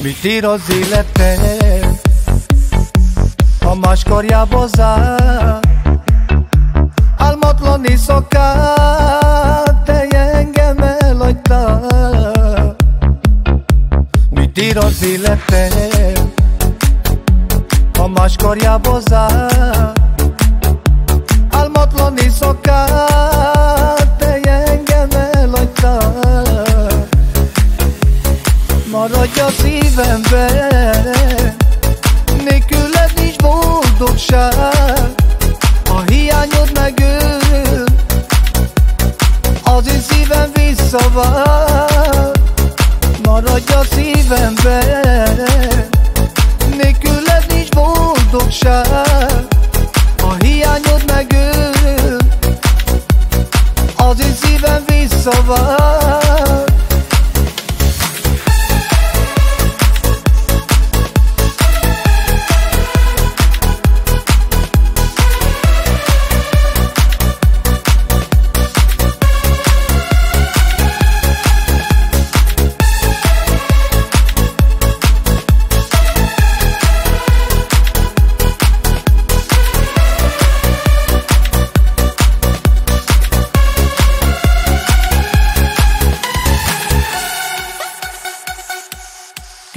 Mit ír az életem, ha más karjába zár? Álmatlan éjszakát, te engem elhagytál. Mit ír az életem, ha más karjába zár? Álmatlan éjszakát, te engem elhagytál. Maradj a szívemben, nélküled nincs boldogság. A hiányod megöl, az én szívem visszavár. Maradj a szívemben, nélküled nincs boldogság. A hiányod megöl, az én szívem visszavár.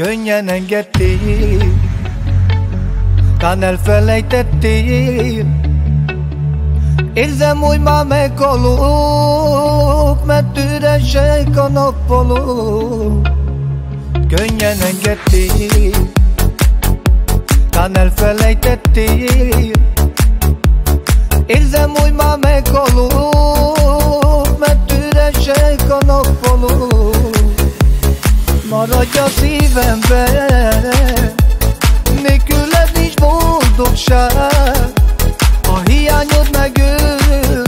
Könnyen engedtél, tán elfelejtettél. Érzem, hogy már meghalok, mert üresek a nappalok. Könnyen engedtél, tán elfelejtettél. Érzem, hogy már meghalok, mert üresek a nappalok. Maradj a szívemben, nélküled nincs boldogság. A hiányod megöl,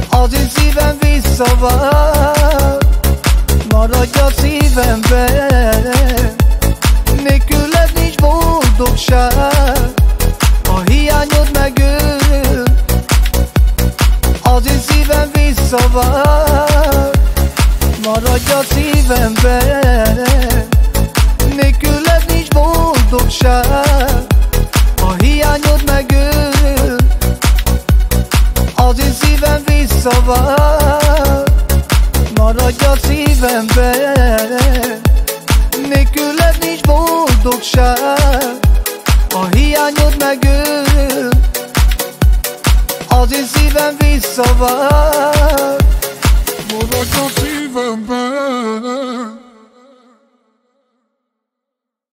az én szívem visszavár. Maradj a szívemben, nélküled nincs boldogság. A hiányod megöl, az én szívem visszavár. Maradj a szívemben, nélküled nincs boldogság. A hiányod megöl, az én szívem visszavár. Maradj a szívemben, nélküled nincs boldogság. A hiányod megöl, az én szívem visszavár. Maradj a szívemben.